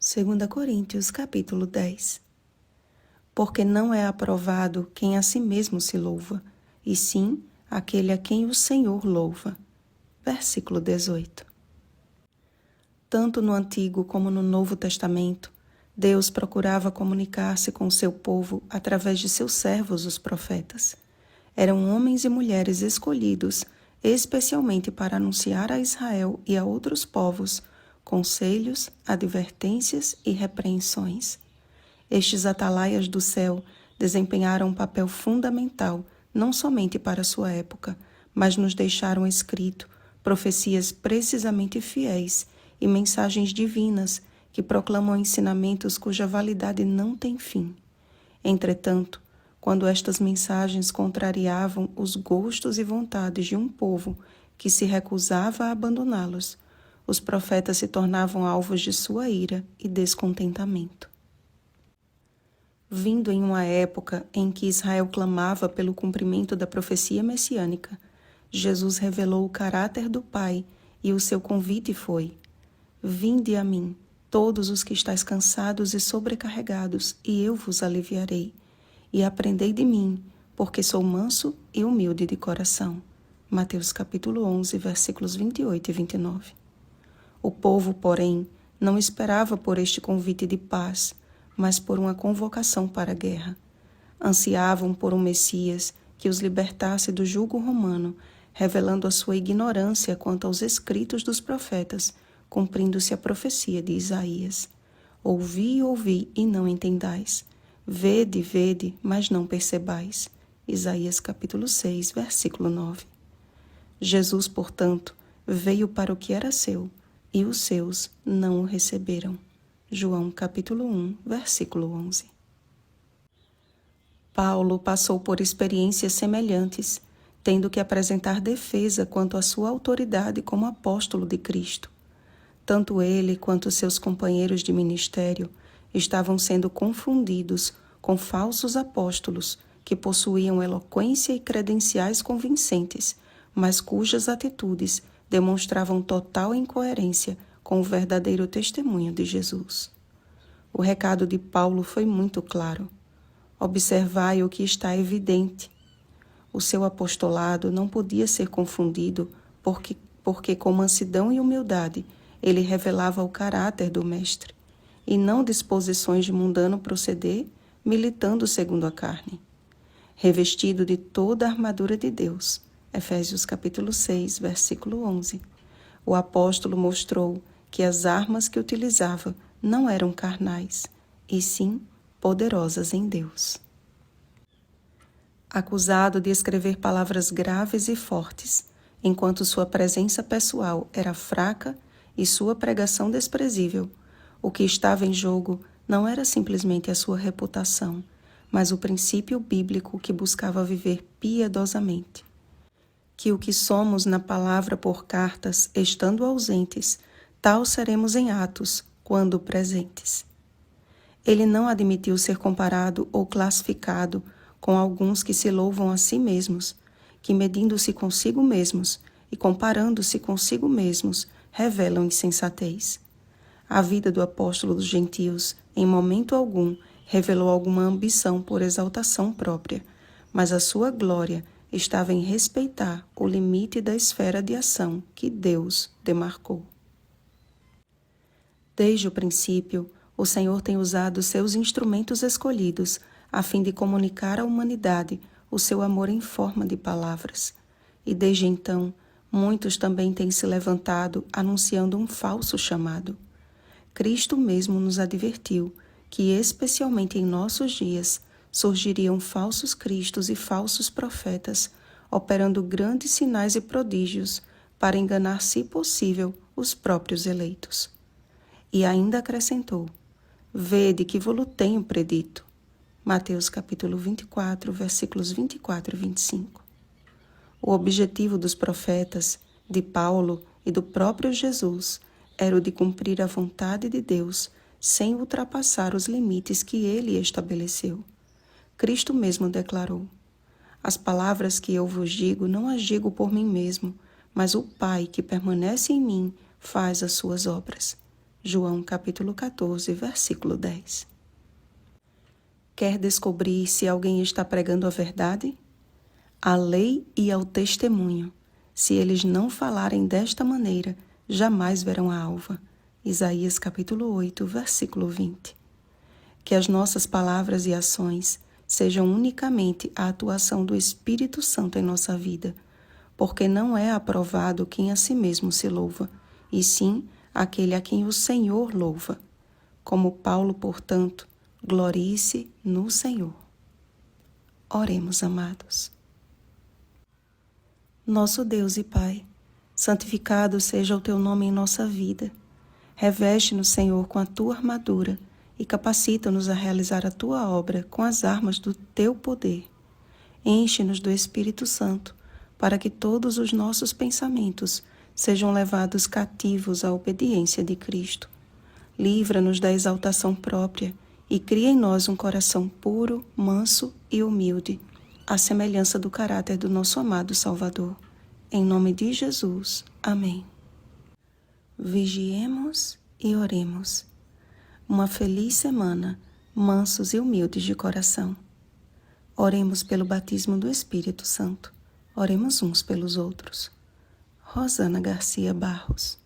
2 Coríntios, capítulo 10. Porque não é aprovado quem a si mesmo se louva, e sim aquele a quem o Senhor louva. Versículo 18. Tanto no Antigo como no Novo Testamento, Deus procurava comunicar-se com o seu povo através de seus servos, os profetas. Eram homens e mulheres escolhidos especialmente para anunciar a Israel e a outros povos conselhos, advertências e repreensões. Estes atalaias do céu desempenharam um papel fundamental não somente para sua época, mas nos deixaram escrito profecias precisamente fiéis e mensagens divinas que proclamam ensinamentos cuja validade não tem fim. Entretanto, quando estas mensagens contrariavam os gostos e vontades de um povo que se recusava a abandoná-los, os profetas se tornavam alvos de sua ira e descontentamento. Vindo em uma época em que Israel clamava pelo cumprimento da profecia messiânica, Jesus revelou o caráter do Pai e o seu convite foi: Vinde a mim, todos os que estáis cansados e sobrecarregados, e eu vos aliviarei. E aprendei de mim, porque sou manso e humilde de coração. Mateus capítulo 11, versículos 28 e 29. O povo, porém, não esperava por este convite de paz, mas por uma convocação para a guerra. Ansiavam por um Messias que os libertasse do jugo romano, revelando a sua ignorância quanto aos escritos dos profetas, cumprindo-se a profecia de Isaías. Ouvi, ouvi, e não entendais. Vede, vede, mas não percebais. Isaías capítulo 6, versículo 9. Jesus, portanto, veio para o que era seu, e os seus não o receberam. João capítulo 1, versículo 11. Paulo passou por experiências semelhantes, tendo que apresentar defesa quanto à sua autoridade como apóstolo de Cristo. Tanto ele quanto seus companheiros de ministério estavam sendo confundidos com falsos apóstolos que possuíam eloquência e credenciais convincentes, mas cujas atitudes demonstravam total incoerência com o verdadeiro testemunho de Jesus. O recado de Paulo foi muito claro. Observai o que está evidente. O seu apostolado não podia ser confundido porque com mansidão e humildade ele revelava o caráter do Mestre, e não disposições de mundano proceder, militando segundo a carne. Revestido de toda a armadura de Deus, Efésios capítulo 6, versículo 11, o apóstolo mostrou que as armas que utilizava não eram carnais, e sim poderosas em Deus. Acusado de escrever palavras graves e fortes, enquanto sua presença pessoal era fraca e sua pregação desprezível, o que estava em jogo não era simplesmente a sua reputação, mas o princípio bíblico que buscava viver piedosamente. Que o que somos na palavra por cartas, estando ausentes, tal seremos em atos, quando presentes. Ele não admitiu ser comparado ou classificado com alguns que se louvam a si mesmos, que medindo-se consigo mesmos e comparando-se consigo mesmos, revelam insensatez. A vida do apóstolo dos gentios, em momento algum, revelou alguma ambição por exaltação própria, mas a sua glória estava em respeitar o limite da esfera de ação que Deus demarcou. Desde o princípio, o Senhor tem usado seus instrumentos escolhidos a fim de comunicar à humanidade o seu amor em forma de palavras. E desde então, muitos também têm se levantado anunciando um falso chamado. Cristo mesmo nos advertiu que, especialmente em nossos dias, surgiriam falsos cristos e falsos profetas, operando grandes sinais e prodígios para enganar, se possível, os próprios eleitos. E ainda acrescentou: Vede que vos tenho predito. Mateus capítulo 24, versículos 24 e 25. O objetivo dos profetas, de Paulo e do próprio Jesus era o de cumprir a vontade de Deus sem ultrapassar os limites que ele estabeleceu. Cristo mesmo declarou: As palavras que eu vos digo não as digo por mim mesmo, mas o Pai que permanece em mim faz as suas obras. João capítulo 14, versículo 10. Quer descobrir se alguém está pregando a verdade? À lei e ao testemunho. Se eles não falarem desta maneira, jamais verão a alva. Isaías capítulo 8, versículo 20. Que as nossas palavras e ações sejam unicamente a atuação do Espírito Santo em nossa vida, porque não é aprovado quem a si mesmo se louva, e sim aquele a quem o Senhor louva. Como Paulo, portanto, glorie-se no Senhor. Oremos, amados. Nosso Deus e Pai, santificado seja o Teu nome em nossa vida. Reveste-nos, Senhor, com a Tua armadura e capacita-nos a realizar a Tua obra com as armas do Teu poder. Enche-nos do Espírito Santo, para que todos os nossos pensamentos sejam levados cativos à obediência de Cristo. Livra-nos da exaltação própria e cria em nós um coração puro, manso e humilde, à semelhança do caráter do nosso amado Salvador. Em nome de Jesus. Amém. Vigiemos e oremos. Uma feliz semana, mansos e humildes de coração. Oremos pelo batismo do Espírito Santo. Oremos uns pelos outros. Rosana Garcia Barros.